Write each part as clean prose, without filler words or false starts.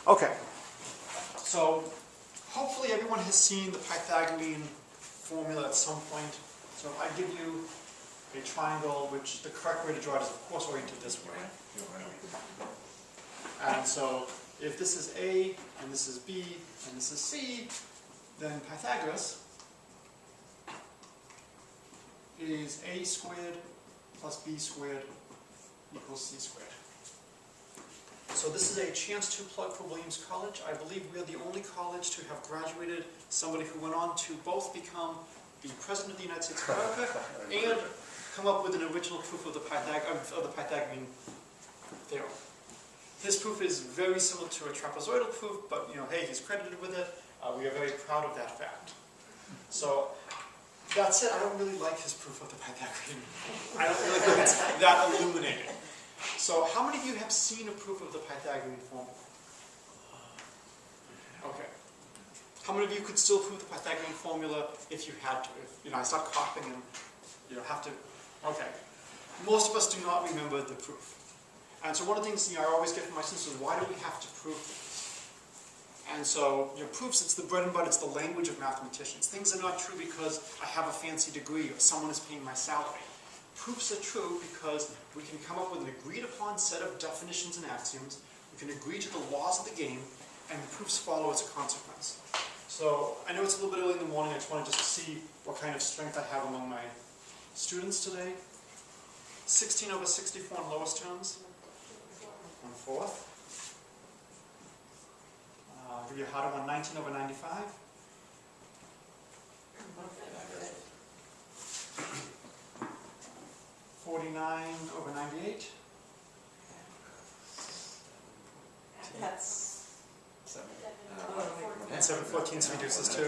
Okay, so hopefully everyone has seen the Pythagorean formula at some point. So if I give you a triangle, which the correct way to draw it is of course oriented this way. And so if this is A, and this is B, and this is C, then Pythagoras is A squared plus B squared equals C squared. So this is a chance to plug for Williams College. I believe we're the only college to have graduated somebody who went on to both become the President of the United States of America and come up with an original proof of the Pythagorean theorem. His proof is very similar to a trapezoidal proof, but hey, he's credited with it. We are very proud of that fact. So that said, I don't really like his proof of the Pythagorean. I don't really think it's that illuminating. So how many of you have seen a proof of the Pythagorean formula? Okay. How many of you could still prove the Pythagorean formula if you had to? If I start coughing and have to. Okay. Most of us do not remember the proof. And so one of the things I always get from my students is, why do we have to prove things? And so proofs, it's the bread and butter, it's the language of mathematicians. Things are not true because I have a fancy degree or someone is paying my salary. Proofs are true because we can come up with an agreed upon set of definitions and axioms, we can agree to the laws of the game, and the proofs follow as a consequence. So I know it's a little bit early in the morning, I just wanted to see what kind of strength I have among my students today. 16 over 64 in lowest terms. 1/4. I'll give you a harder one, 19 over 95. 49 over 98. That's... And 7/14 reduces to?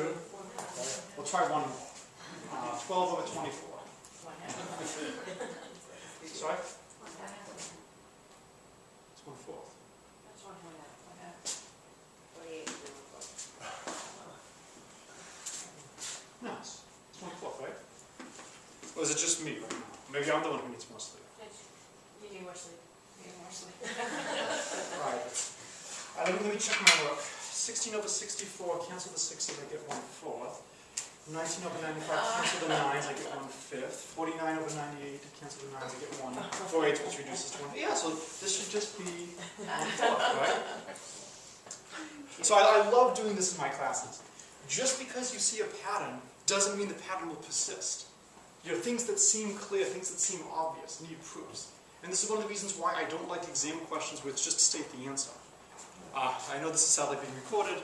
We'll try one. 12 over 24. Sorry? It's 1/4. No, it's 1/4, right? Or is it just me right now? Maybe I'm the one who needs more sleep. You need more sleep. You need more sleep. Alright, let me check my work. 16 over 64, cancel the 6s, I get 1/4. 19 over 95, cancel the 9s, I get 1/5. 49 over 98, cancel the 9s, I get 1/4, which reduces to 1. Yeah, so this should just be 1/4, right? So I love doing this in my classes. Just because you see a pattern doesn't mean the pattern will persist. Things that seem clear, things that seem obvious, need proofs. And this is one of the reasons why I don't like exam questions where it's just to state the answer. I know this is sadly being recorded.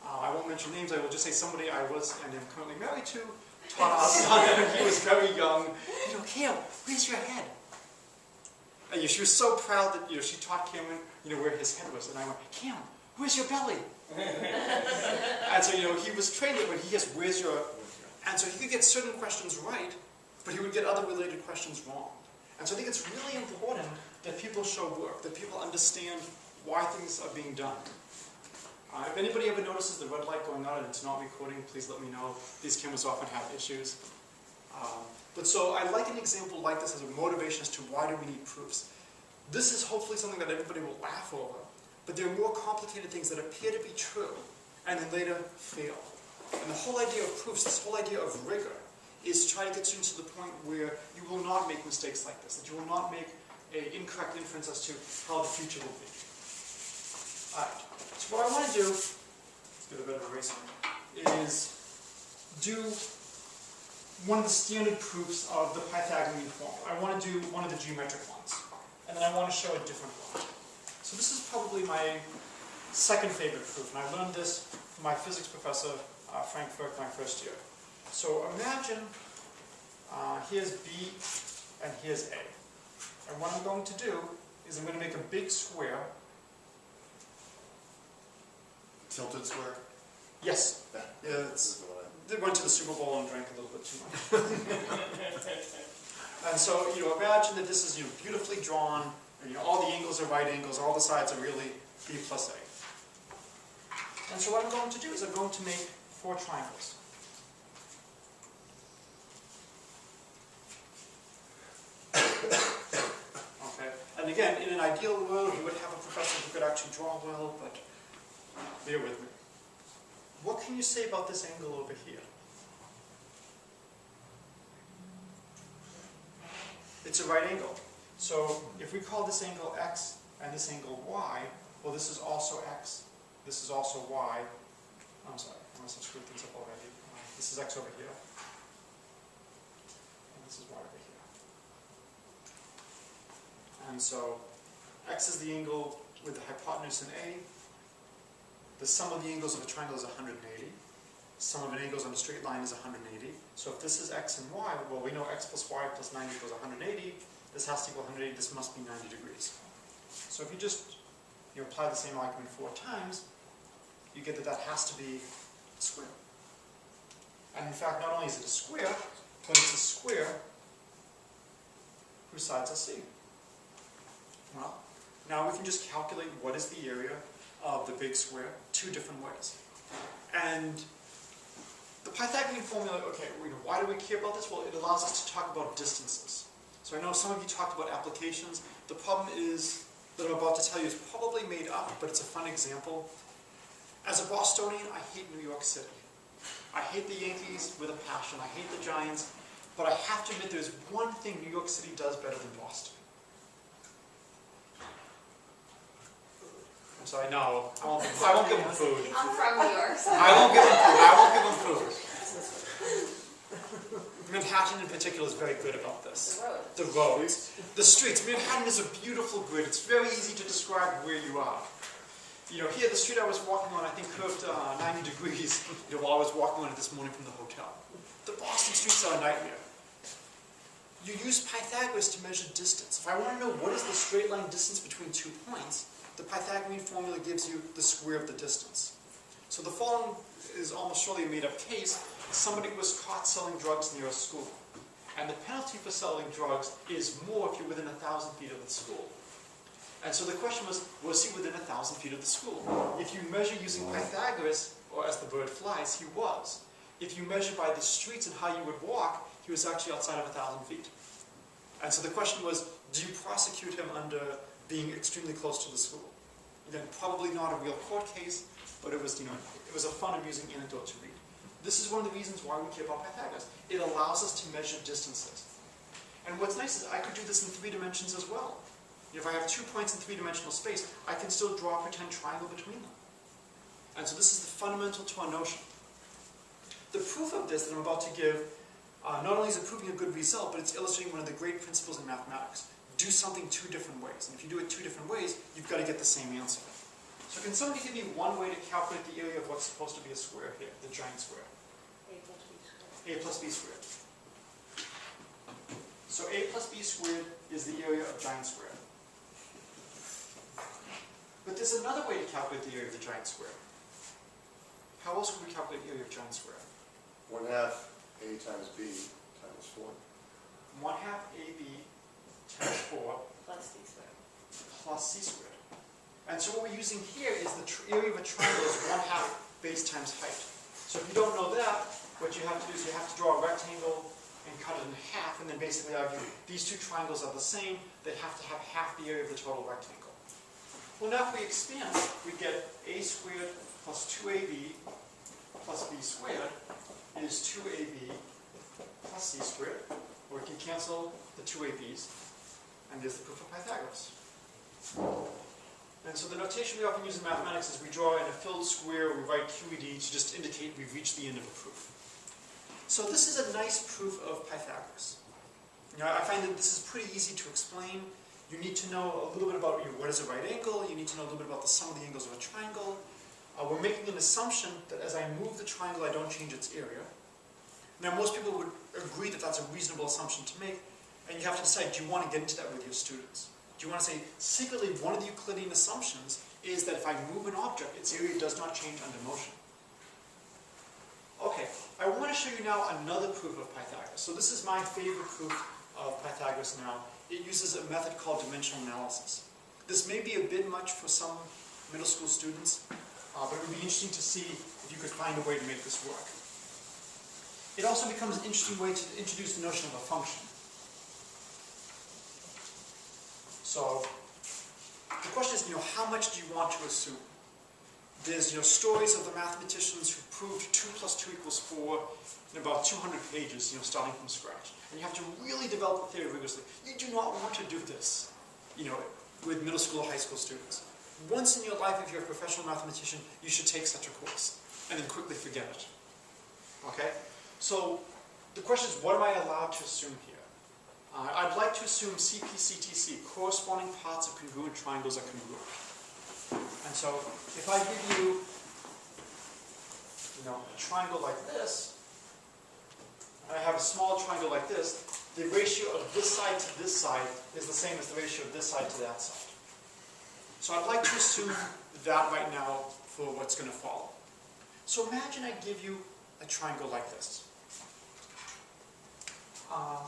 I won't mention names, I will just say somebody I was and am currently married to taught our son when he was very young, Cam, raise your head. She was so proud that she taught Cameron where his head was, and I went, Cam, where's your belly? And so he was trained that when he gets where's your, and so he could get certain questions right, but he would get other related questions wrong. And so I think it's really important that people show work, that people understand why things are being done. If anybody ever notices the red light going on and it's not recording, please let me know. These cameras often have issues. But so I like an example like this as a motivation as to why do we need proofs. This is hopefully something that everybody will laugh over, but there are more complicated things that appear to be true and then later fail. And the whole idea of proofs, this whole idea of rigor, is to try to get students to the point where you will not make mistakes like this, that you will not make an incorrect inference as to how the future will be. Alright, so what I want to do, let's get a bit of erasing, is do one of the standard proofs of the Pythagorean formula. I want to do one of the geometric ones, and then I want to show a different one. So this is probably my second favorite proof, and I learned this from my physics professor, Frank Firk, my first year. So imagine here's B and here's A. And what I'm going to do is I'm going to make a big square. Tilted square? Yes. Yeah, they went to the Super Bowl and drank a little bit too much. And so, imagine that this is beautifully drawn, and all the angles are right angles, all the sides are really B plus A. And so what I'm going to do is I'm going to make 4 triangles. Okay. And again, in an ideal world, you would have a professor who could actually draw well, but Bear with me. What can you say about this angle over here? It's a right angle. So if we call this angle x and this angle y, well, this is also x, this is also y. I'm sorry, unless I've screwed things up already. This is x over here, and this is y over here. And so x is the angle with the hypotenuse in A. The sum of the angles of a triangle is 180. Sum of an angles on a straight line is 180. So if this is x and y, well, we know x plus y plus 90 equals 180. This has to equal 180. This must be 90 degrees. So if you just apply the same argument 4 times, you get that that has to be a square. And in fact, not only is it a square, but it's a square whose sides are C. Well, now we can just calculate what is the area of the big square 2 different ways. And the Pythagorean formula, okay, why do we care about this? Well, it allows us to talk about distances. So I know some of you talked about applications. The problem is that I'm about to tell you is probably made up, but it's a fun example. As a Bostonian, I hate New York City. I hate the Yankees with a passion. I hate the Giants. But I have to admit there's one thing New York City does better than Boston. I'm sorry, no, I won't give them food. I'm from New York, so. I won't give them food. I won't give them food. Manhattan in particular is very good about this. The road. The roads. The streets. Manhattan is a beautiful grid. It's very easy to describe where you are. Here the street I was walking on, I think curved 90 degrees while I was walking on it this morning from the hotel. The Boston streets are a nightmare. You use Pythagoras to measure distance. If I want to know what is the straight line distance between 2 points, the Pythagorean formula gives you the square of the distance. So the following is almost surely a made-up case. Somebody was caught selling drugs near a school. And the penalty for selling drugs is more if you're within 1,000 feet of the school. And so the question was he within 1,000 feet of the school? If you measure using Pythagoras, or as the bird flies, he was. If you measure by the streets and how you would walk, he was actually outside of 1,000 feet. And so the question was, do you prosecute him under being extremely close to the school? Again, probably not a real court case, but it was, it was a fun, amusing anecdote to read. This is one of the reasons why we care about Pythagoras. It allows us to measure distances. And what's nice is I could do this in 3 dimensions as well. If I have 2 points in 3-dimensional space, I can still draw a pretend triangle between them. And so this is the fundamental to our notion. The proof of this that I'm about to give, not only is it proving a good result, but it's illustrating one of the great principles in mathematics. Do something 2 different ways. And if you do it 2 different ways, you've got to get the same answer. So can somebody give me one way to calculate the area of what's supposed to be a square here, the giant square? A plus B squared. A plus b squared. So a plus b squared is the area of giant square. But there's another way to calculate the area of the giant square. How else would we calculate the area of giant square? 1/2 a times b times 4. 1/2 ab times 4 Plus C squared. plus c squared. And so what we're using here is the area of a triangle is 1/2 base times height. So if you don't know that, what you have to do is you have to draw a rectangle and cut it in half, and then basically argue these 2 triangles are the same. They have to have half the area of the total rectangle. Well, now if we expand, we get a squared plus 2ab plus b squared is 2ab plus c squared. Or we can cancel the 2ab's, and there's the proof of Pythagoras. And so the notation we often use in mathematics is we draw in a filled square, we write QED to just indicate we've reached the end of a proof. So this is a nice proof of Pythagoras. I find that this is pretty easy to explain. You need to know a little bit about what is a right angle. You need to know a little bit about the sum of the angles of a triangle. We're making an assumption that as I move the triangle, I don't change its area. Now, most people would agree that that's a reasonable assumption to make, and you have to decide, do you want to get into that with your students? Do you want to say, secretly, one of the Euclidean assumptions is that if I move an object, its area does not change under motion. Okay, I want to show you now another proof of Pythagoras. So this is my favorite proof of Pythagoras now. It uses a method called dimensional analysis. This may be a bit much for some middle school students, but it would be interesting to see if you could find a way to make this work. It also becomes an interesting way to introduce the notion of a function. So the question is, how much do you want to assume? there's stories of the mathematicians who proved 2 + 2 = 4 in about 200 pages, starting from scratch. And you have to really develop the theory rigorously. You do not want to do this, with middle school or high school students. Once in your life, if you're a professional mathematician, you should take such a course, and then quickly forget it. Okay? So, the question is, what am I allowed to assume here? I'd like to assume CP-CTC, corresponding parts of congruent triangles are congruent. And so, if I give you, a triangle like this, and I have a small triangle like this, the ratio of this side to this side is the same as the ratio of this side to that side. So I'd like to assume that right now for what's going to follow. So imagine I give you a triangle like this.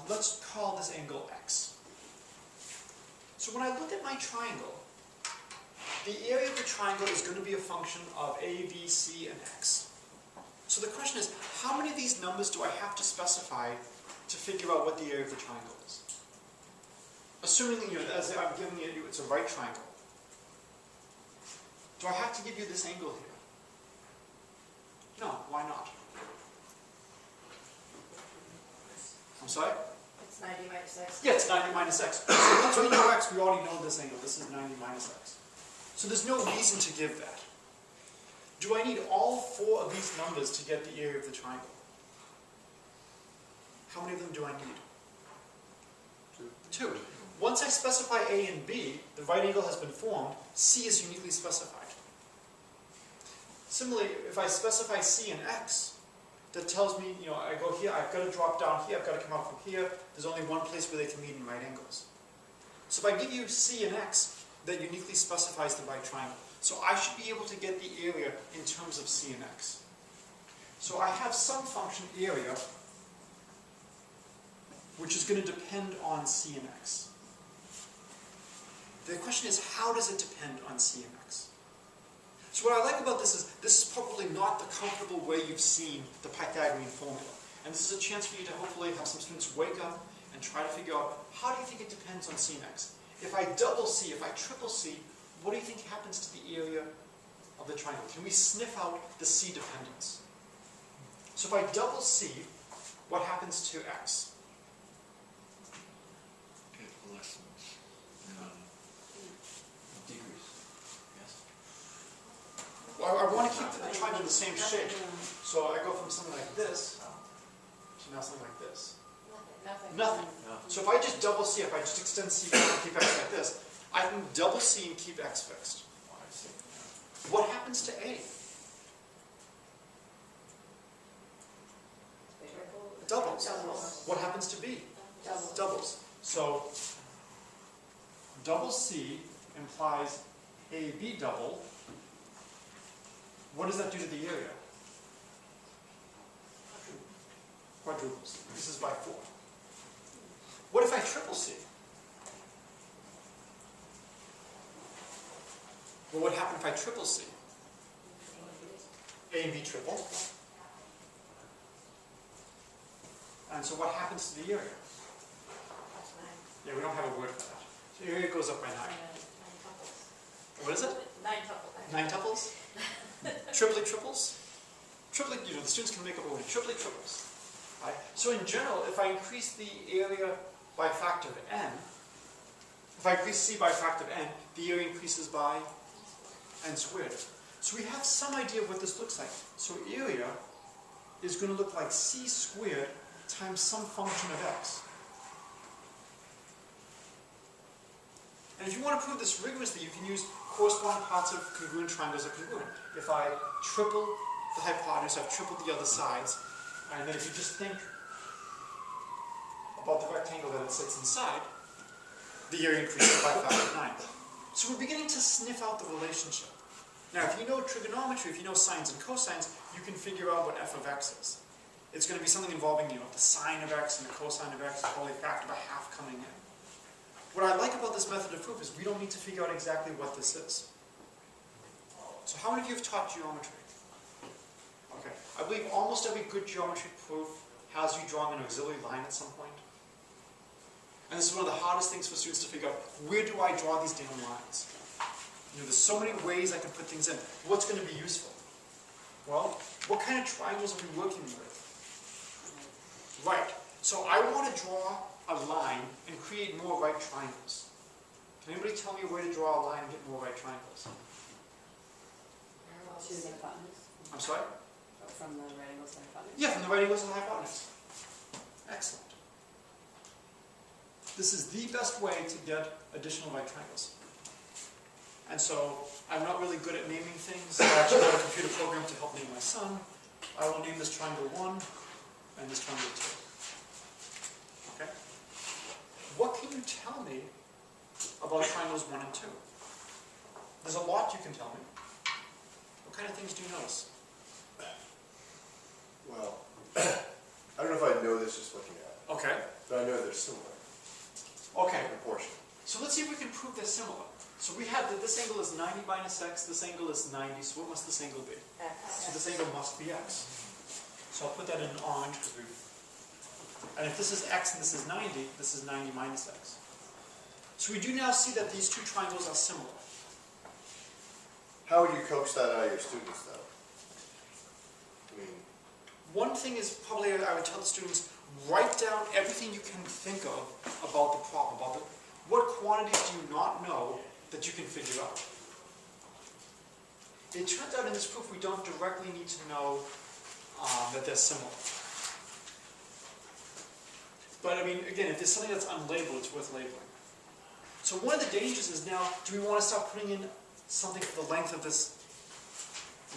Let's call this angle x. So when I look at my triangle, the area of the triangle is going to be a function of a, b, c, and x. So the question is, how many of these numbers do I have to specify to figure out what the area of the triangle is? Assuming, as I'm giving you, it's a right triangle. Do I have to give you this angle here? No, why not? I'm sorry? It's 90 minus x. Yeah, it's 90 minus x. So once we know x, we already know this angle. This is 90 minus x. So there's no reason to give that. Do I need all 4 of these numbers to get the area of the triangle? How many of them do I need? 2. Once I specify a and b, the right angle has been formed. C is uniquely specified. Similarly, if I specify c and x, that tells me, I go here, I've got to drop down here, I've got to come up from here. There's only one place where they can meet in right angles. So if I give you c and x, that uniquely specifies the right triangle. So I should be able to get the area in terms of c and x. So I have some function area which is going to depend on c and x. The question is, how does it depend on c and x? So what I like about this is probably not the comfortable way you've seen the Pythagorean formula. And this is a chance for you to hopefully have some students wake up and try to figure out, how do you think it depends on c and x? If I double c, if I triple c, what do you think happens to the area of the triangle? Can we sniff out the c dependence? So if I double c, what happens to x? It lessens. Decrease. Yes. Well, I want to keep the triangle the same shape. So I go from something like this to now something like this. Nothing. Nothing. No. So if I just double c, if I just extend c and keep x like this, I can double c and keep x fixed. Oh, I see. What happens to a? Doubles. Doubles. What happens to b? Doubles. Doubles. So double c implies ab double. What does that do to the area? Quadruples. This is by 4. What if I triple c? Well, what happened if I triple c? A and b triple. And so what happens to the area? Yeah, we don't have a word for that. So the area goes up by 9. What is it? 9 tuples. 9 tuples? Triply triples? Triply, the students can make up a word. Triply triples. Right? So in general, if I increase the area by a factor of n, if I increase c by a factor of n, the area increases by n squared. So we have some idea of what this looks like. So area is going to look like c squared times some function of x. And if you want to prove this rigorously, you can use corresponding parts of congruent triangles are congruent. If I triple the hypotenuse, I've tripled the other sides, and then if you just think about the rectangle that it sits inside, the area increases by a factor of 9. So we're beginning to sniff out the relationship. Now, if you know trigonometry, if you know sines and cosines, you can figure out what f of x is. It's going to be something involving, the sine of x and the cosine of x, probably a factor of a half coming in. What I like about this method of proof is we don't need to figure out exactly what this is. So how many of you have taught geometry? Okay. I believe almost every good geometry proof has you drawing an auxiliary line at some point. And this is one of the hardest things for students to figure out. Where do I draw these damn lines? There's so many ways I can put things in. What's going to be useful? Well, what kind of triangles are we working with? Right. So I want to draw a line and create more right triangles. Can anybody tell me a way to draw a line and get more right triangles? Choosing Choosing hypotenuse. I'm sorry? From the right angles and hypotenuse. Yeah, from the right angles and the hypotenuse. Excellent. This is the best way to get additional right triangles. And so, I'm not really good at naming things. I actually have a computer program to help name my son. I will name this triangle 1 and this triangle 2. Okay? What can you tell me about triangles 1 and 2? There's a lot you can tell me. What kind of things do you notice? Well, I don't know if I know this just looking at it, Okay. but I know they're similar Okay. in proportion. So let's see if we can prove they're similar. So we have that this angle is 90 minus x, this angle is 90, so what must this angle be? So this angle must be x. So I'll put that in orange, because and if this is x and this is 90 minus x. So we do now see that these two triangles are similar. How would you coax that out of your students, though? I mean, One thing is probably I would tell the students, write down everything you can think of about the problem, what quantities do you not know that you can figure out. It turns out in this proof we don't directly need to know that they're similar. But I mean, again, if there's something that's unlabeled, it's worth labeling. So one of the dangers is now, do we want to start putting in something for the length of this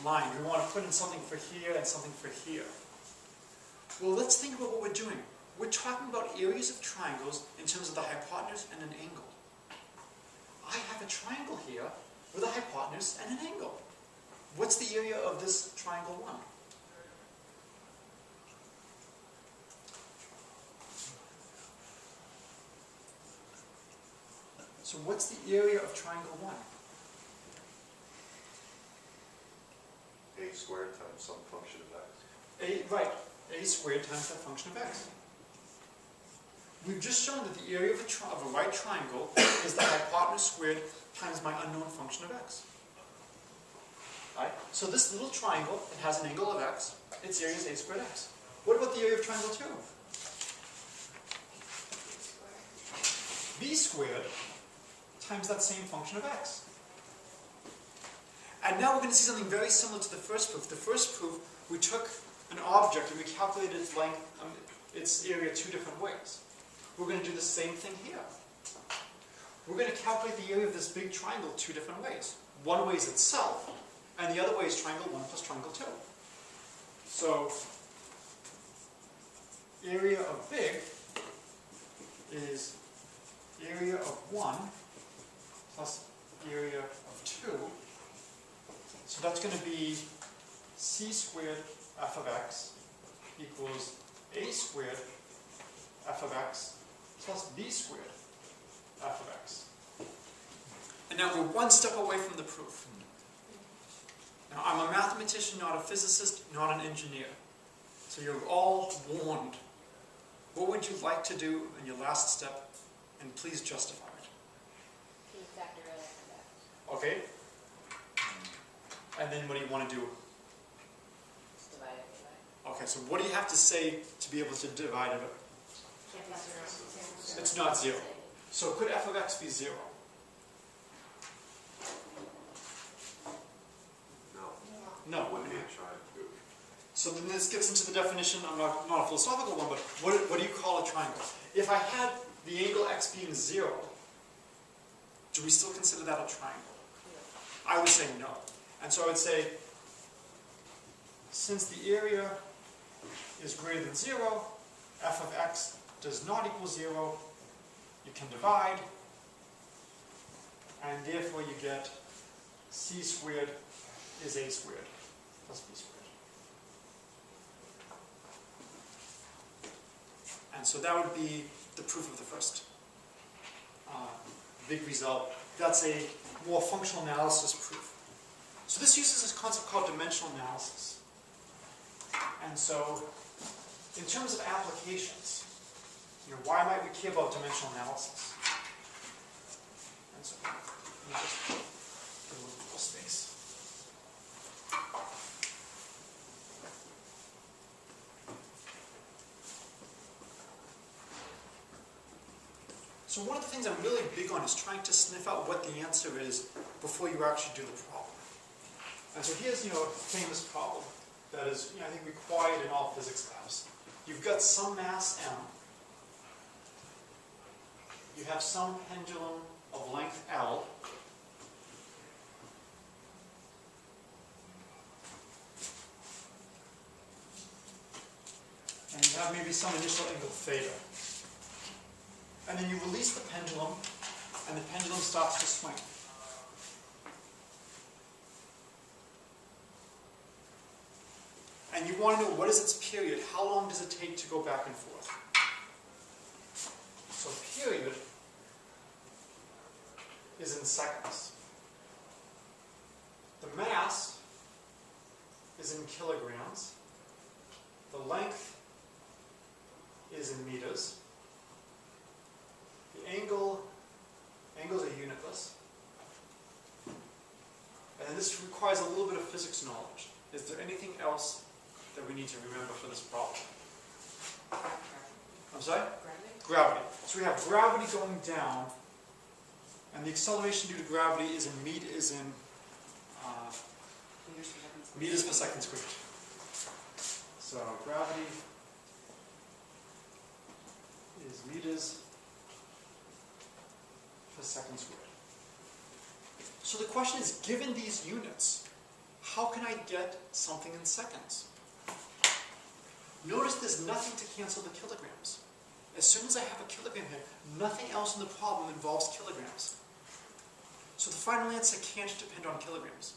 line? Do we want to put in something for here and something for here? Well, let's think about what we're doing. We're talking about areas of triangles in terms of the hypotenuse and an angle. I have a triangle here with a hypotenuse and an angle. What's the area of this triangle 1? So what's the area of triangle 1? a squared times some function of x. Right, a squared times that function of x. We've just shown that the area of a right triangle is the hypotenuse squared times my unknown function of x. Right? So this little triangle, it has an angle of x, its area is a squared x. What about the area of triangle 2? B squared times that same function of x. And now we're going to see something very similar to the first proof. The first proof, we took an object and we calculated its length, its area 2 different ways. We're going to do the same thing here. We're going to calculate the area of this big triangle 2 different ways. One way is itself, and the other way is triangle 1 plus triangle 2. So, area of big is area of 1 plus area of 2. So that's going to be c squared f of x equals a squared f of x plus b squared f of x. And now we're one step away from the proof. Now I'm a mathematician, not a physicist, not an engineer. So you're all warned. What would you like to do in your last step? And please justify it. Can you factor in f of x? Okay? And then what do you want to do? Just divide it by. Okay, so what do you have to say to be able to divide it? Can't be zero. It's not 0. So could f of x be 0? No. No. Wouldn't be a triangle. So then this gets into the definition, not a philosophical one, but what do you call a triangle? If I had the angle x being 0, do we still consider that a triangle? I would say no. And so I would say, since the area is greater than 0, f of x does not equal 0, you can divide, and therefore you get c squared is a squared plus b squared. And so that would be the proof of the first big result. That's a more functional analysis proof. So this uses this concept called dimensional analysis. And so, in terms of applications, why might we care about dimensional analysis? And so, let me just So one of the things I'm really big on is trying to sniff out what the answer is before you actually do the problem. And so here's, a famous problem that is, I think required in all physics labs. You've got some mass m. You have some pendulum of length L. And you have maybe some initial angle theta. And then you release the pendulum, and the pendulum starts to swing. And you want to know what is its period, how long does it take to go back and forth. So period is in seconds. The mass is in kilograms. The length is in meters. The angles are unitless. And then this requires a little bit of physics knowledge. Is there anything else that we need to remember for this problem? I'm sorry? Gravity. So we have gravity going down, and the acceleration due to gravity is in meters per second squared. So gravity is meters per second squared. So the question is, given these units, how can I get something in seconds? Notice there's nothing to cancel the kilograms. As soon as I have a kilogram here, nothing else in the problem involves kilograms. So the final answer can't depend on kilograms.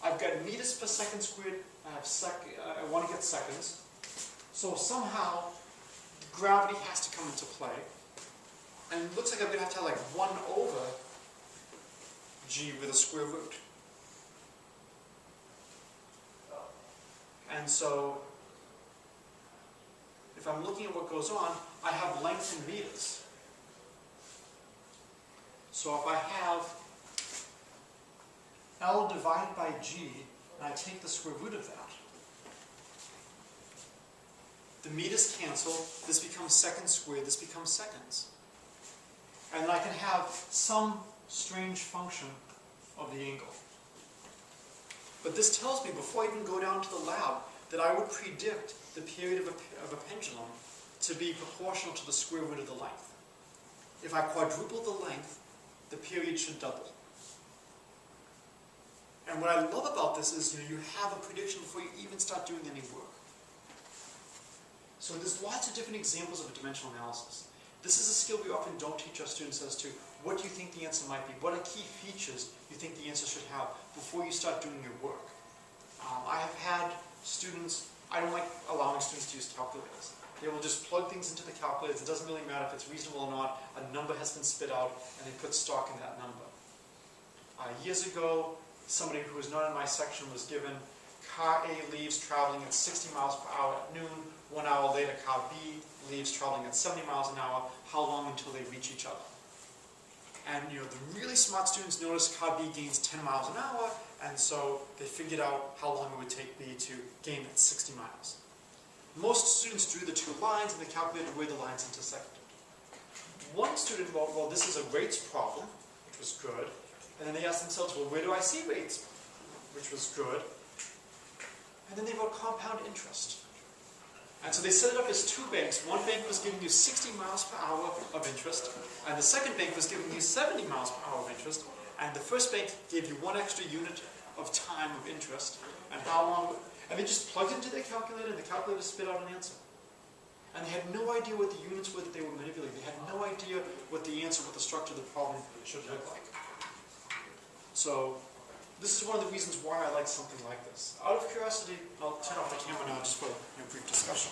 I've got meters per second squared, I want to get seconds. So somehow, gravity has to come into play. And it looks like I'm going to have 1 over g with a square root. And so, if I'm looking at what goes on, I have length in meters. So if I have L divided by G, and I take the square root of that, the meters cancel, this becomes seconds squared, this becomes seconds. And then I can have some strange function of the angle. But this tells me, before I even go down to the lab, that I would predict the period of a pendulum to be proportional to the square root of the length. If I quadruple the length, the period should double. And what I love about this is, you have a prediction before you even start doing any work. So there's lots of different examples of a dimensional analysis. This is a skill we often don't teach our students as to what do you think the answer might be, what are key features you think the answer should have before you start doing your work. I have had students, I don't like allowing students to use calculators. They will just plug things into the calculators. It doesn't really matter if it's reasonable or not. A number has been spit out, and they put stock in that number. Years ago, somebody who was not in my section was given car A leaves traveling at 60 miles per hour at noon. 1 hour later, car B leaves traveling at 70 miles an hour. How long until they reach each other? And the really smart students noticed car B gains 10 miles an hour, and so they figured out how long it would take B to gain at 60 miles. Most students drew the two lines, and they calculated where the lines intersected. One student wrote, well, this is a rates problem, which was good. And then they asked themselves, well, where do I see rates? Which was good. And then they wrote compound interest. And so they set it up as two banks. One bank was giving you 60 miles per hour of interest, and the second bank was giving you 70 miles per hour of interest, and the first bank gave you 1 extra unit of time of interest, and how long, and they just plugged it into their calculator, and the calculator spit out an answer. And they had no idea what the units were that they were manipulating. They had no idea what the answer, what the structure of the problem should look like. So, this is one of the reasons why I like something like this. Out of curiosity, I'll turn off the camera now just for a brief discussion.